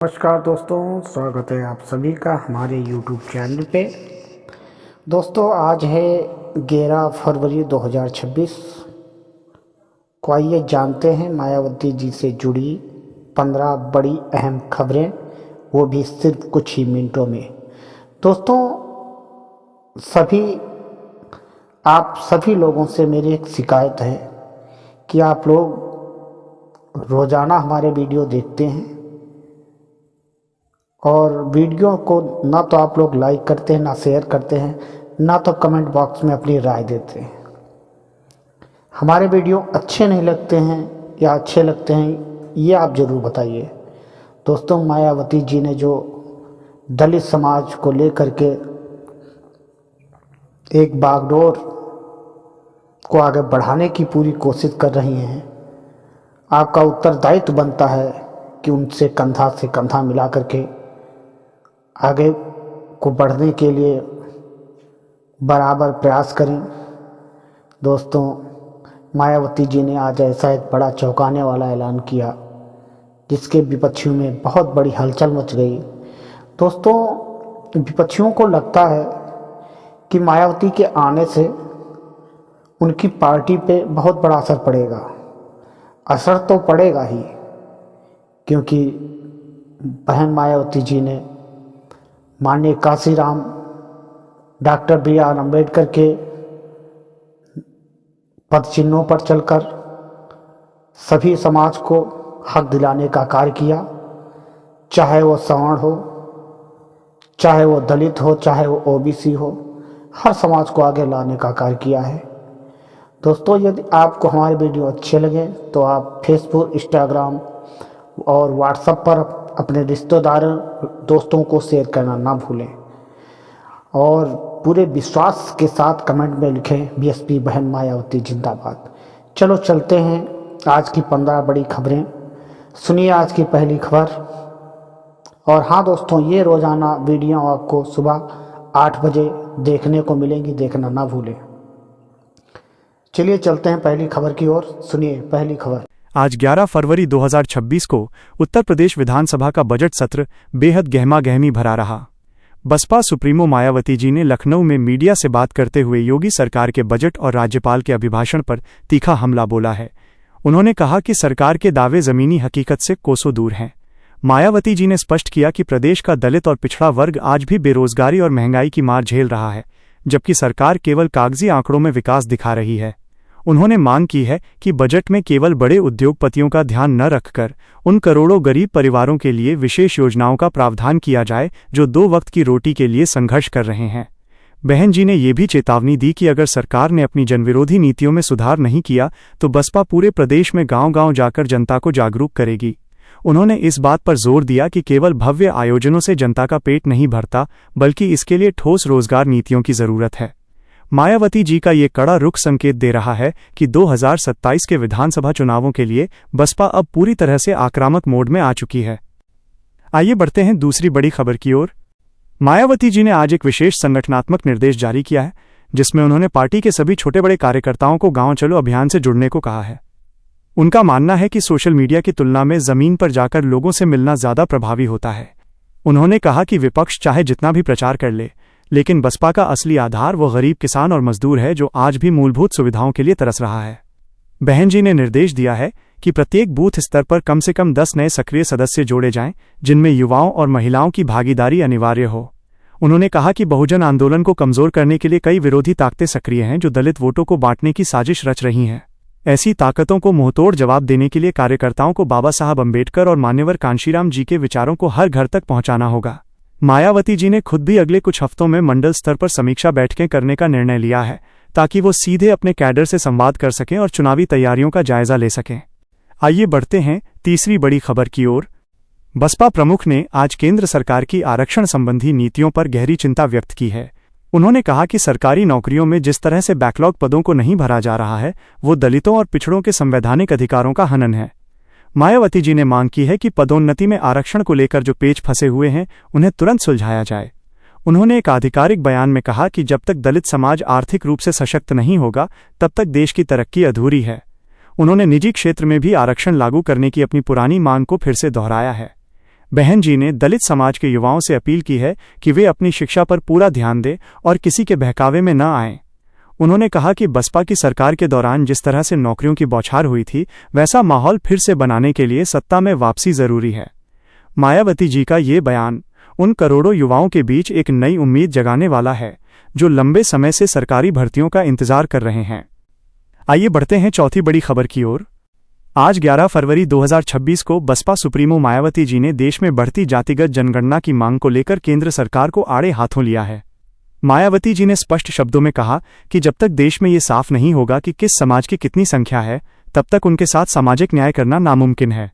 नमस्कार दोस्तों, स्वागत है आप सभी का हमारे YouTube चैनल पे। दोस्तों आज है 11 फरवरी 2026 को। आइए जानते हैं मायावती जी से जुड़ी 15 बड़ी अहम खबरें, वो भी सिर्फ कुछ ही मिनटों में। दोस्तों आप सभी लोगों से मेरी एक शिकायत है कि आप लोग रोज़ाना हमारे वीडियो देखते हैं और वीडियो को ना तो आप लोग लाइक करते हैं, ना शेयर करते हैं, ना तो कमेंट बॉक्स में अपनी राय देते हैं। हमारे वीडियो अच्छे नहीं लगते हैं या अच्छे लगते हैं, ये आप ज़रूर बताइए। दोस्तों मायावती जी ने जो दलित समाज को लेकर के एक बागडोर को आगे बढ़ाने की पूरी कोशिश कर रही हैं, आपका उत्तरदायित्व बनता है कि उनसे कंधा से कंधा मिला करके आगे को बढ़ने के लिए बराबर प्रयास करें। दोस्तों मायावती जी ने आज ऐसा एक बड़ा चौंकाने वाला ऐलान किया जिसके विपक्षियों में बहुत बड़ी हलचल मच गई। दोस्तों विपक्षियों को लगता है कि मायावती के आने से उनकी पार्टी पे बहुत बड़ा असर पड़ेगा। असर तो पड़ेगा ही, क्योंकि बहन मायावती जी ने माननीय काशीराम डॉक्टर B.R. अम्बेडकर के पद चिन्हों पर चलकर सभी समाज को हक दिलाने का कार्य किया, चाहे वो सवर्ण हो, चाहे वो दलित हो, चाहे वो OBC हो, हर समाज को आगे लाने का कार्य किया है। दोस्तों यदि आपको हमारे वीडियो अच्छे लगे तो आप फेसबुक, इंस्टाग्राम और व्हाट्सएप पर अपने रिश्तेदारों दोस्तों को शेयर करना ना भूलें और पूरे विश्वास के साथ कमेंट में लिखें BSP बहन मायावती जिंदाबाद। चलो चलते हैं आज की 15 बड़ी खबरें। सुनिए आज की पहली खबर। और हाँ दोस्तों, ये रोज़ाना वीडियो आपको सुबह 8 बजे देखने को मिलेंगी, देखना ना भूलें। चलिए चलते हैं पहली खबर की ओर। सुनिए पहली खबर। आज 11 फरवरी 2026 को उत्तर प्रदेश विधानसभा का बजट सत्र बेहद गहमा-गहमी भरा रहा। बसपा सुप्रीमो मायावती जी ने लखनऊ में मीडिया से बात करते हुए योगी सरकार के बजट और राज्यपाल के अभिभाषण पर तीखा हमला बोला है। उन्होंने कहा कि सरकार के दावे जमीनी हकीकत से कोसों दूर हैं। मायावती जी ने स्पष्ट किया कि प्रदेश का दलित और पिछड़ा वर्ग आज भी बेरोजगारी और महंगाई की मार झेल रहा है, जबकि सरकार केवल कागजी आंकड़ों में विकास दिखा रही है। उन्होंने मांग की है कि बजट में केवल बड़े उद्योगपतियों का ध्यान न रखकर उन करोड़ों गरीब परिवारों के लिए विशेष योजनाओं का प्रावधान किया जाए जो 2 वक्त की रोटी के लिए संघर्ष कर रहे हैं। बहन जी ने ये भी चेतावनी दी कि अगर सरकार ने अपनी जनविरोधी नीतियों में सुधार नहीं किया तो बसपा पूरे प्रदेश में गांव-गांव जाकर जनता को जागरूक करेगी। उन्होंने इस बात पर जोर दिया कि केवल भव्य आयोजनों से जनता का पेट नहीं भरता, बल्कि इसके लिए ठोस रोजगार नीतियों की जरूरत है। मायावती जी का ये कड़ा रुख संकेत दे रहा है कि 2027 के विधानसभा चुनावों के लिए बसपा अब पूरी तरह से आक्रामक मोड में आ चुकी है। आइए बढ़ते हैं दूसरी बड़ी खबर की ओर। मायावती जी ने आज एक विशेष संगठनात्मक निर्देश जारी किया है, जिसमें उन्होंने पार्टी के सभी छोटे बड़े कार्यकर्ताओं को गांव चलो अभियान से जुड़ने को कहा है। उनका मानना है कि सोशल मीडिया की तुलना में जमीन पर जाकर लोगों से मिलना ज्यादा प्रभावी होता है। उन्होंने कहा कि विपक्ष चाहे जितना भी प्रचार कर ले, लेकिन बसपा का असली आधार वो गरीब किसान और मजदूर है जो आज भी मूलभूत सुविधाओं के लिए तरस रहा है। बहन जी ने निर्देश दिया है कि प्रत्येक बूथ स्तर पर कम से कम 10 नए सक्रिय सदस्य जोड़े जाएं, जिनमें युवाओं और महिलाओं की भागीदारी अनिवार्य हो। उन्होंने कहा कि बहुजन आंदोलन को कमजोर करने के लिए कई विरोधी ताकतें सक्रिय हैं जो दलित वोटों को बांटने की साजिश रच रही हैं। ऐसी ताकतों को मुंहतोड़ जवाब देने के लिए कार्यकर्ताओं को बाबा साहब अम्बेडकर और मान्यवर कांशीराम जी के विचारों को हर घर तक पहुंचाना होगा। मायावती जी ने खुद भी अगले कुछ हफ्तों में मंडल स्तर पर समीक्षा बैठकें करने का निर्णय लिया है, ताकि वो सीधे अपने कैडर से संवाद कर सकें और चुनावी तैयारियों का जायजा ले सकें। आइए बढ़ते हैं तीसरी बड़ी खबर की ओर। बसपा प्रमुख ने आज केंद्र सरकार की आरक्षण संबंधी नीतियों पर गहरी चिंता व्यक्त की है। उन्होंने कहा कि सरकारी नौकरियों में जिस तरह से बैकलॉग पदों को नहीं भरा जा रहा है, वो दलितों और पिछड़ों के संवैधानिक अधिकारों का हनन है। मायावती जी ने मांग की है कि पदोन्नति में आरक्षण को लेकर जो पेच फंसे हुए हैं, उन्हें तुरंत सुलझाया जाए। उन्होंने एक आधिकारिक बयान में कहा कि जब तक दलित समाज आर्थिक रूप से सशक्त नहीं होगा, तब तक देश की तरक्की अधूरी है। उन्होंने निजी क्षेत्र में भी आरक्षण लागू करने की अपनी पुरानी मांग को फिर से दोहराया है। बहन जी ने दलित समाज के युवाओं से अपील की है कि वे अपनी शिक्षा पर पूरा ध्यान दें और किसी के बहकावे में न आएं। उन्होंने कहा कि बसपा की सरकार के दौरान जिस तरह से नौकरियों की बौछार हुई थी, वैसा माहौल फिर से बनाने के लिए सत्ता में वापसी जरूरी है। मायावती जी का ये बयान उन करोड़ों युवाओं के बीच एक नई उम्मीद जगाने वाला है जो लंबे समय से सरकारी भर्तियों का इंतजार कर रहे हैं। आइए बढ़ते हैं चौथी बड़ी खबर की ओर। आज 11 फरवरी 2026 को बसपा सुप्रीमो मायावती जी ने देश में बढ़ती जातिगत जनगणना की मांग को लेकर केंद्र सरकार को आड़े हाथों लिया है। मायावती जी ने स्पष्ट शब्दों में कहा कि जब तक देश में ये साफ नहीं होगा कि किस समाज की कितनी संख्या है, तब तक उनके साथ सामाजिक न्याय करना नामुमकिन है।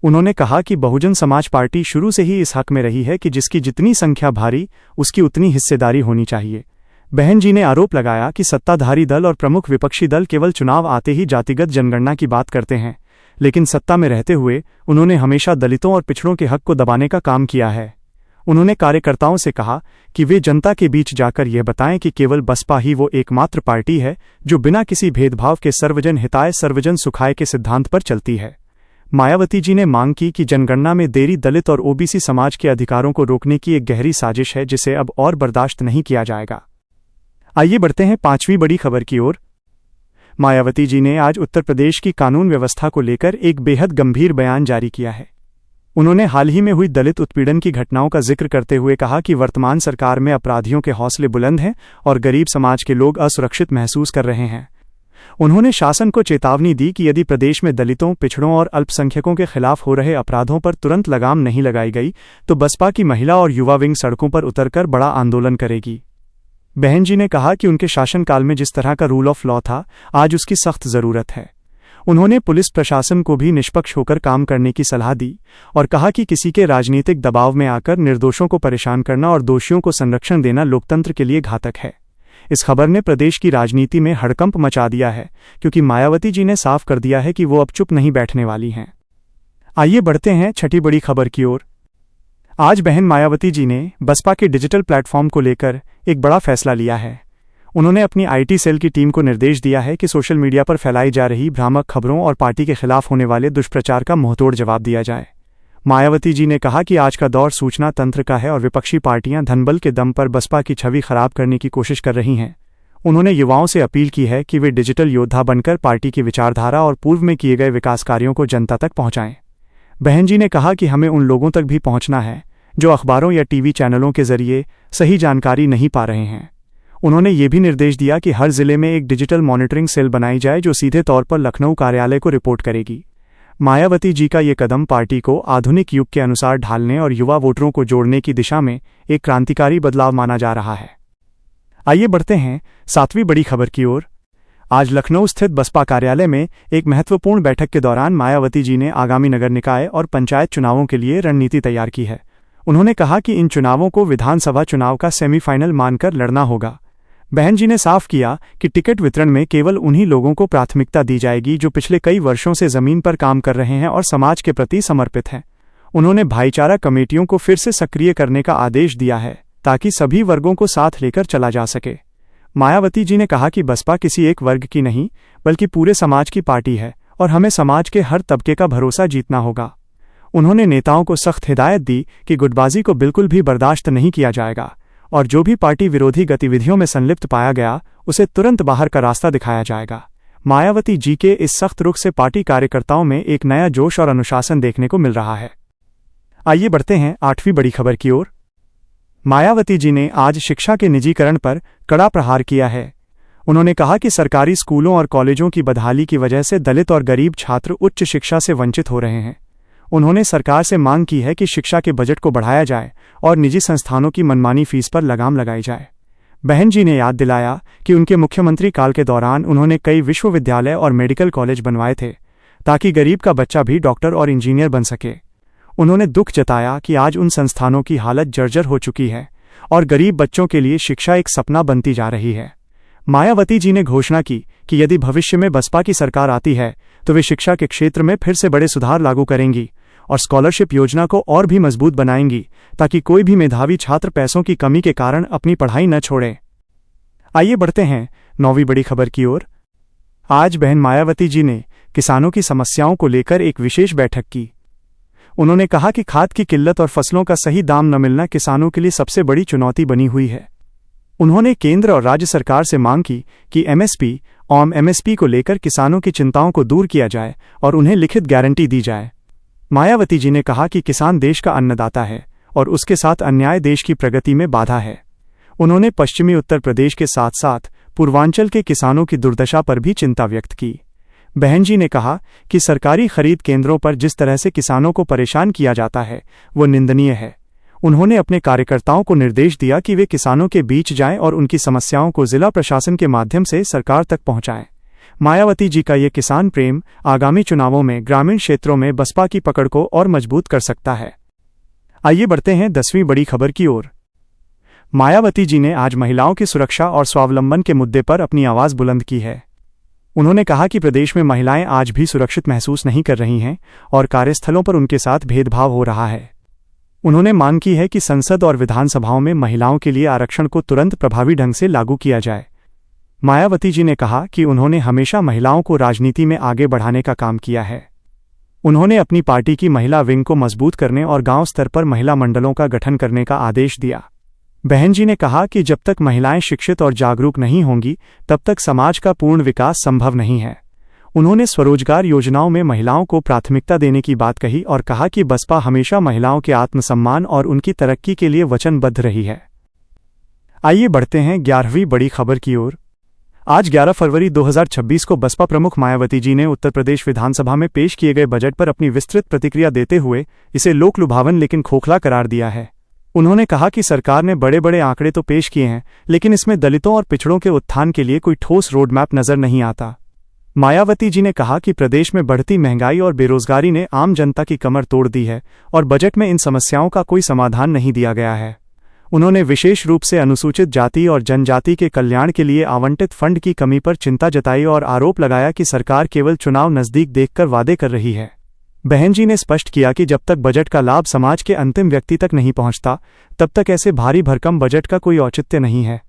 उन्होंने कहा कि बहुजन समाज पार्टी शुरू से ही इस हक में रही है कि जिसकी जितनी संख्या भारी, उसकी उतनी हिस्सेदारी होनी चाहिए। बहन जी ने आरोप लगाया कि सत्ताधारी दल और प्रमुख विपक्षी दल केवल चुनाव आते ही जातिगत जनगणना की बात करते हैं, लेकिन सत्ता में रहते हुए उन्होंने हमेशा दलितों और पिछड़ों के हक को दबाने का काम किया है। उन्होंने कार्यकर्ताओं से कहा कि वे जनता के बीच जाकर यह बताएं कि केवल बसपा ही वो एकमात्र पार्टी है जो बिना किसी भेदभाव के सर्वजन हिताय सर्वजन सुखाय के सिद्धांत पर चलती है। मायावती जी ने मांग की कि जनगणना में देरी दलित और ओबीसी समाज के अधिकारों को रोकने की एक गहरी साजिश है जिसे अब और बर्दाश्त नहीं किया जाएगा। आइए बढ़ते हैं पांचवी बड़ी खबर की ओर। मायावती जी ने आज उत्तर प्रदेश की कानून व्यवस्था को लेकर एक बेहद गंभीर बयान जारी किया है। उन्होंने हाल ही में हुई दलित उत्पीड़न की घटनाओं का जिक्र करते हुए कहा कि वर्तमान सरकार में अपराधियों के हौसले बुलंद हैं और गरीब समाज के लोग असुरक्षित महसूस कर रहे हैं। उन्होंने शासन को चेतावनी दी कि यदि प्रदेश में दलितों, पिछड़ों और अल्पसंख्यकों के खिलाफ हो रहे अपराधों पर तुरंत लगाम नहीं लगाई गई तो बसपा की महिला और युवा विंग सड़कों पर उतरकर बड़ा आंदोलन करेगी। बहन जी ने कहा कि उनके शासनकाल में जिस तरह का रूल ऑफ लॉ था, आज उसकी सख्त जरूरत है। उन्होंने पुलिस प्रशासन को भी निष्पक्ष होकर काम करने की सलाह दी और कहा कि किसी के राजनीतिक दबाव में आकर निर्दोषों को परेशान करना और दोषियों को संरक्षण देना लोकतंत्र के लिए घातक है। इस खबर ने प्रदेश की राजनीति में हड़कंप मचा दिया है, क्योंकि मायावती जी ने साफ कर दिया है कि वो अब चुप नहीं बैठने वाली हैं। आइए बढ़ते हैं छठी बड़ी खबर की ओर। आज बहन मायावती जी ने बसपा के डिजिटल प्लेटफॉर्म को लेकर एक बड़ा फैसला लिया है। उन्होंने अपनी आईटी सेल की टीम को निर्देश दिया है कि सोशल मीडिया पर फैलाई जा रही भ्रामक खबरों और पार्टी के खिलाफ होने वाले दुष्प्रचार का मुंहतोड़ जवाब दिया जाए। मायावती जी ने कहा कि आज का दौर सूचना तंत्र का है और विपक्षी पार्टियां धनबल के दम पर बसपा की छवि खराब करने की कोशिश कर रही हैं। उन्होंने युवाओं से अपील की है कि वे डिजिटल योद्धा बनकर पार्टी की विचारधारा और पूर्व में किए गए विकास कार्यों को जनता तक पहुंचाएं। बहन जी ने कहा कि हमें उन लोगों तक भी पहुंचना है जो अखबारों या टीवी चैनलों के जरिए सही जानकारी नहीं पा रहे हैं। उन्होंने ये भी निर्देश दिया कि हर जिले में एक डिजिटल मॉनिटरिंग सेल बनाई जाए जो सीधे तौर पर लखनऊ कार्यालय को रिपोर्ट करेगी। मायावती जी का ये कदम पार्टी को आधुनिक युग के अनुसार ढालने और युवा वोटरों को जोड़ने की दिशा में एक क्रांतिकारी बदलाव माना जा रहा है। आइए बढ़ते हैं सातवीं बड़ी खबर की ओर। आज लखनऊ स्थित बसपा कार्यालय में एक महत्वपूर्ण बैठक के दौरान मायावती जी ने आगामी नगर निकाय और पंचायत चुनावों के लिए रणनीति तैयार की है। उन्होंने कहा कि इन चुनावों को विधानसभा चुनाव का सेमीफाइनल मानकर लड़ना होगा। बहन जी ने साफ किया कि टिकट वितरण में केवल उन्हीं लोगों को प्राथमिकता दी जाएगी जो पिछले कई वर्षों से जमीन पर काम कर रहे हैं और समाज के प्रति समर्पित हैं। उन्होंने भाईचारा कमेटियों को फिर से सक्रिय करने का आदेश दिया है ताकि सभी वर्गों को साथ लेकर चला जा सके। मायावती जी ने कहा कि बसपा किसी एक वर्ग की नहीं बल्कि पूरे समाज की पार्टी है और हमें समाज के हर तबके का भरोसा जीतना होगा। उन्होंने नेताओं को सख्त हिदायत दी कि गुटबाजी को बिल्कुल भी बर्दाश्त नहीं किया जाएगा और जो भी पार्टी विरोधी गतिविधियों में संलिप्त पाया गया उसे तुरंत बाहर का रास्ता दिखाया जाएगा। मायावती जी के इस सख्त रुख से पार्टी कार्यकर्ताओं में एक नया जोश और अनुशासन देखने को मिल रहा है। आइए बढ़ते हैं आठवीं बड़ी खबर की ओर। मायावती जी ने आज शिक्षा के निजीकरण पर कड़ा प्रहार किया है। उन्होंने कहा कि सरकारी स्कूलों और कॉलेजों की बदहाली की वजह से दलित और गरीब छात्र उच्च शिक्षा से वंचित हो रहे हैं। उन्होंने सरकार से मांग की है कि शिक्षा के बजट को बढ़ाया जाए और निजी संस्थानों की मनमानी फीस पर लगाम लगाई जाए। बहन जी ने याद दिलाया कि उनके मुख्यमंत्री काल के दौरान उन्होंने कई विश्वविद्यालय और मेडिकल कॉलेज बनवाए थे ताकि गरीब का बच्चा भी डॉक्टर और इंजीनियर बन सके। उन्होंने दुख जताया कि आज उन संस्थानों की हालत जर्जर हो चुकी है और गरीब बच्चों के लिए शिक्षा एक सपना बनती जा रही है। मायावती जी ने घोषणा की कि यदि भविष्य में बसपा की सरकार आती है तो वे शिक्षा के क्षेत्र में फिर से बड़े सुधार लागू करेंगी और स्कॉलरशिप योजना को और भी मजबूत बनाएंगी ताकि कोई भी मेधावी छात्र पैसों की कमी के कारण अपनी पढ़ाई न छोड़े। आइए बढ़ते हैं नौवीं बड़ी खबर की ओर। आज बहन मायावती जी ने किसानों की समस्याओं को लेकर एक विशेष बैठक की। उन्होंने कहा कि खाद की किल्लत और फसलों का सही दाम न मिलना किसानों के लिए सबसे बड़ी चुनौती बनी हुई है। उन्होंने केंद्र और राज्य सरकार से मांग की कि एमएसपी को लेकर किसानों की चिंताओं को दूर किया जाए और उन्हें लिखित गारंटी दी जाए। मायावती जी ने कहा कि किसान देश का अन्नदाता है और उसके साथ अन्याय देश की प्रगति में बाधा है। उन्होंने पश्चिमी उत्तर प्रदेश के साथ साथ पूर्वांचल के किसानों की दुर्दशा पर भी चिंता व्यक्त की। बहन जी ने कहा कि सरकारी खरीद केंद्रों पर जिस तरह से किसानों को परेशान किया जाता है वो निंदनीय है। उन्होंने अपने कार्यकर्ताओं को निर्देश दिया कि वे किसानों के बीच जाएं और उनकी समस्याओं को जिला प्रशासन के माध्यम से सरकार तक पहुंचाएं। मायावती जी का ये किसान प्रेम आगामी चुनावों में ग्रामीण क्षेत्रों में बसपा की पकड़ को और मजबूत कर सकता है। आइए बढ़ते हैं 10वीं बड़ी खबर की ओर। मायावती जी ने आज महिलाओं की सुरक्षा और स्वावलंबन के मुद्दे पर अपनी आवाज बुलंद की है। उन्होंने कहा कि प्रदेश में महिलाएं आज भी सुरक्षित महसूस नहीं कर रही हैं और कार्यस्थलों पर उनके साथ भेदभाव हो रहा है। उन्होंने मांग की है कि संसद और विधानसभाओं में महिलाओं के लिए आरक्षण को तुरंत प्रभावी ढंग से लागू किया जाए। मायावती जी ने कहा कि उन्होंने हमेशा महिलाओं को राजनीति में आगे बढ़ाने का काम किया है। उन्होंने अपनी पार्टी की महिला विंग को मजबूत करने और गांव स्तर पर महिला मंडलों का गठन करने का आदेश दिया। बहन जी ने कहा कि जब तक महिलाएं शिक्षित और जागरूक नहीं होंगी तब तक समाज का पूर्ण विकास संभव नहीं है। उन्होंने स्वरोजगार योजनाओं में महिलाओं को प्राथमिकता देने की बात कही और कहा कि बसपा हमेशा महिलाओं के आत्मसम्मान और उनकी तरक्की के लिए वचनबद्ध रही है। आइए बढ़ते हैं 11वीं बड़ी खबर की ओर। आज 11 फरवरी 2026 को बसपा प्रमुख मायावती जी ने उत्तर प्रदेश विधानसभा में पेश किए गए बजट पर अपनी विस्तृत प्रतिक्रिया देते हुए इसे लोक लुभावन लेकिन खोखला करार दिया है। उन्होंने कहा कि सरकार ने बड़े बड़े आंकड़े तो पेश किए हैं लेकिन इसमें दलितों और पिछड़ों के उत्थान के लिए कोई ठोस रोडमैप नजर नहीं आता। मायावती जी ने कहा कि प्रदेश में बढ़ती महंगाई और बेरोजगारी ने आम जनता की कमर तोड़ दी है और बजट में इन समस्याओं का कोई समाधान नहीं दिया गया है। उन्होंने विशेष रूप से अनुसूचित जाति और जनजाति के कल्याण के लिए आवंटित फंड की कमी पर चिंता जताई और आरोप लगाया कि सरकार केवल चुनाव नजदीक देखकर वादे कर रही है। बहन जी ने स्पष्ट किया कि जब तक बजट का लाभ समाज के अंतिम व्यक्ति तक नहीं पहुंचता तब तक ऐसे भारी भरकम बजट का कोई औचित्य नहीं है।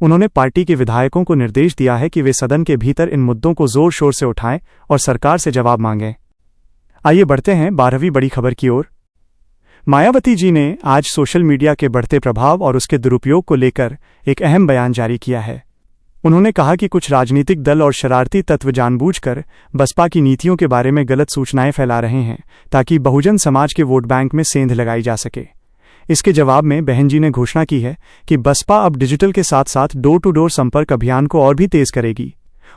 उन्होंने पार्टी के विधायकों को निर्देश दिया है कि वे सदन के भीतर इन मुद्दों को जोर शोर से उठाएं और सरकार से जवाब मांगें। आइए बढ़ते हैं 12वीं बड़ी खबर की ओर। मायावती जी ने आज सोशल मीडिया के बढ़ते प्रभाव और उसके दुरुपयोग को लेकर एक अहम बयान जारी किया है। उन्होंने कहा कि कुछ राजनीतिक दल और शरारती तत्व जानबूझकर बसपा की नीतियों के बारे में गलत सूचनाएं फैला रहे हैं ताकि बहुजन समाज के वोट बैंक में सेंध लगाई जा सके। इसके जवाब में बहन जी ने घोषणा की है कि बसपा अब डिजिटल के साथ साथ डोर टू डोर संपर्क अभियान को और भी तेज करेगी।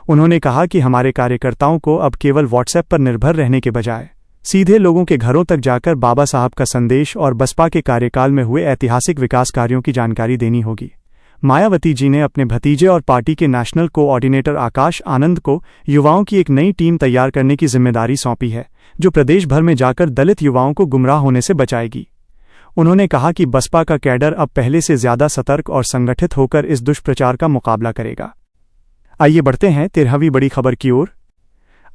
उन्होंने कहा कि हमारे कार्यकर्ताओं को अब केवल व्हाट्सएप पर निर्भर रहने के बजाय सीधे लोगों के घरों तक जाकर बाबा साहब का संदेश और बसपा के कार्यकाल में हुए ऐतिहासिक विकास कार्यों की जानकारी देनी होगी। मायावती जी ने अपने भतीजे और पार्टी के नेशनल कोऑर्डिनेटर आकाश आनंद को युवाओं की एक नई टीम तैयार करने की जिम्मेदारी सौंपी है जो प्रदेश भर में जाकर दलित युवाओं को गुमराह होने से बचाएगी। उन्होंने कहा कि बसपा का कैडर अब पहले से ज्यादा सतर्क और संगठित होकर इस दुष्प्रचार का मुकाबला करेगा। आइए बढ़ते हैं 13वीं बड़ी खबर की ओर।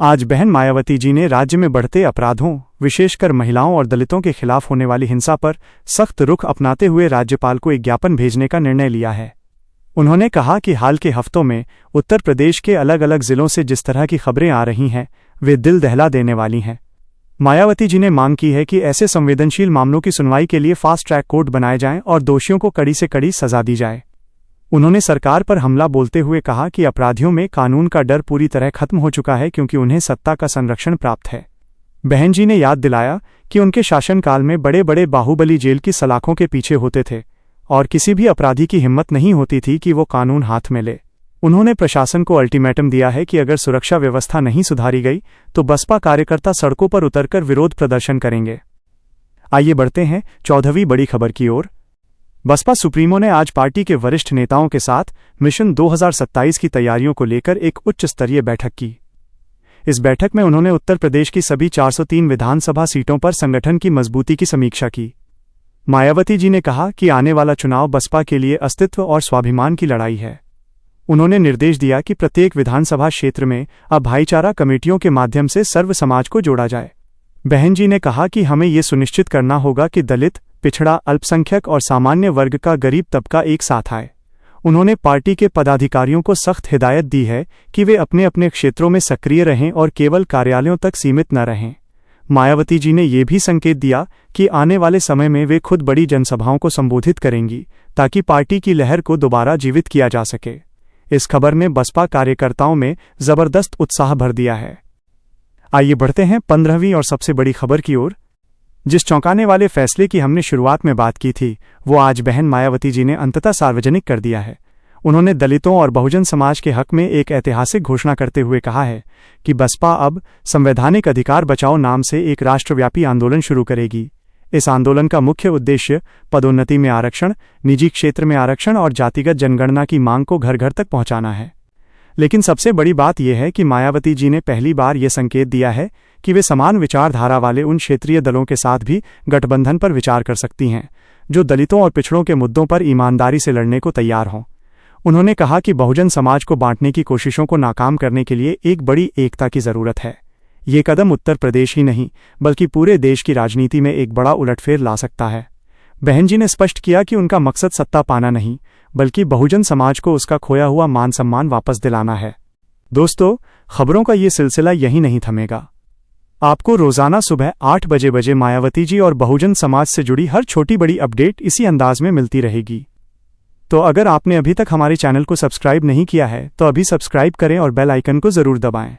आज बहन मायावती जी ने राज्य में बढ़ते अपराधों विशेषकर महिलाओं और दलितों के खिलाफ होने वाली हिंसा पर सख्त रुख अपनाते हुए राज्यपाल को एक ज्ञापन भेजने का निर्णय लिया है। उन्होंने कहा कि हाल के हफ्तों में उत्तर प्रदेश के अलग अलग जिलों से जिस तरह की खबरें आ रही हैं वे दिल दहला देने वाली हैं। मायावती जी ने मांग की है कि ऐसे संवेदनशील मामलों की सुनवाई के लिए फास्ट ट्रैक कोर्ट बनाए जाएं और दोषियों को कड़ी से कड़ी सजा दी जाए। उन्होंने सरकार पर हमला बोलते हुए कहा कि अपराधियों में कानून का डर पूरी तरह खत्म हो चुका है क्योंकि उन्हें सत्ता का संरक्षण प्राप्त है। बहन जी ने याद दिलाया कि उनके शासनकाल में बड़े बड़े बाहुबली जेल की सलाखों के पीछे होते थे और किसी भी अपराधी की हिम्मत नहीं होती थी कि वो कानून हाथ में ले। उन्होंने प्रशासन को अल्टीमेटम दिया है कि अगर सुरक्षा व्यवस्था नहीं सुधारी गई तो बसपा कार्यकर्ता सड़कों पर उतरकर विरोध प्रदर्शन करेंगे। आइए बढ़ते हैं 14वीं बड़ी खबर की ओर। बसपा सुप्रीमो ने आज पार्टी के वरिष्ठ नेताओं के साथ मिशन 2027 की तैयारियों को लेकर एक उच्च स्तरीय बैठक की। इस बैठक में उन्होंने उत्तर प्रदेश की सभी 403 विधानसभा सीटों पर संगठन की मजबूती की समीक्षा की। मायावती जी ने कहा कि आने वाला चुनाव बसपा के लिए अस्तित्व और स्वाभिमान की लड़ाई है। उन्होंने निर्देश दिया कि प्रत्येक विधानसभा क्षेत्र में अब भाईचारा कमेटियों के माध्यम से सर्व समाज को जोड़ा जाए। बहन जी ने कहा कि हमें ये सुनिश्चित करना होगा कि दलित, पिछड़ा, अल्पसंख्यक और सामान्य वर्ग का गरीब तबका एक साथ आए। उन्होंने पार्टी के पदाधिकारियों को सख्त हिदायत दी है कि वे अपने अपने क्षेत्रों में सक्रिय रहें और केवल कार्यालयों तक सीमित न रहें। मायावती जी ने यह भी संकेत दिया कि आने वाले समय में वे खुद बड़ी जनसभाओं को संबोधित करेंगी ताकि पार्टी की लहर को दोबारा जीवित किया जा सके। इस खबर ने बसपा कार्यकर्ताओं में जबरदस्त उत्साह भर दिया है। आइए बढ़ते हैं 15वीं और सबसे बड़ी खबर की ओर। जिस चौंकाने वाले फैसले की हमने शुरुआत में बात की थी, वो आज बहन मायावती जी ने अंततः सार्वजनिक कर दिया है। उन्होंने दलितों और बहुजन समाज के हक में एक ऐतिहासिक घोषणा करते हुए कहा है कि बसपा अब संवैधानिक अधिकार बचाओ नाम से एक राष्ट्रव्यापी आंदोलन शुरू करेगी। इस आंदोलन का मुख्य उद्देश्य पदोन्नति में आरक्षण, निजी क्षेत्र में आरक्षण और जातिगत जनगणना की मांग को घर घर तक पहुंचाना है। लेकिन सबसे बड़ी बात यह है कि मायावती जी ने पहली बार यह संकेत दिया है कि वे समान विचारधारा वाले उन क्षेत्रीय दलों के साथ भी गठबंधन पर विचार कर सकती हैं जो दलितों और पिछड़ों के मुद्दों पर ईमानदारी से लड़ने को तैयार हों। उन्होंने कहा कि बहुजन समाज को बांटने की कोशिशों को नाकाम करने के लिए एक बड़ी एकता की जरूरत है। ये कदम उत्तर प्रदेश ही नहीं बल्कि पूरे देश की राजनीति में एक बड़ा उलटफेर ला सकता है। बहन जी ने स्पष्ट किया कि उनका मकसद सत्ता पाना नहीं बल्कि बहुजन समाज को उसका खोया हुआ मान सम्मान वापस दिलाना है। दोस्तों, खबरों का ये सिलसिला यहीं नहीं थमेगा। आपको रोजाना सुबह 8 बजे मायावती जी और बहुजन समाज से जुड़ी हर छोटी बड़ी अपडेट इसी अंदाज में मिलती रहेगी। तो अगर आपने अभी तक हमारे चैनल को सब्सक्राइब नहीं किया है तो अभी सब्सक्राइब करें और बेल आइकन को जरूर दबाएं।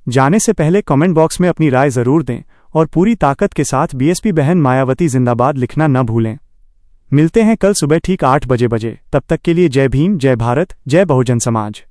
जाने से पहले कमेंट बॉक्स में अपनी राय जरूर दें और पूरी ताकत के साथ बीएसपी बहन मायावती जिंदाबाद लिखना न भूलें। मिलते हैं कल सुबह ठीक 8 बजे। तब तक के लिए जय भीम, जय भारत, जय बहुजन समाज।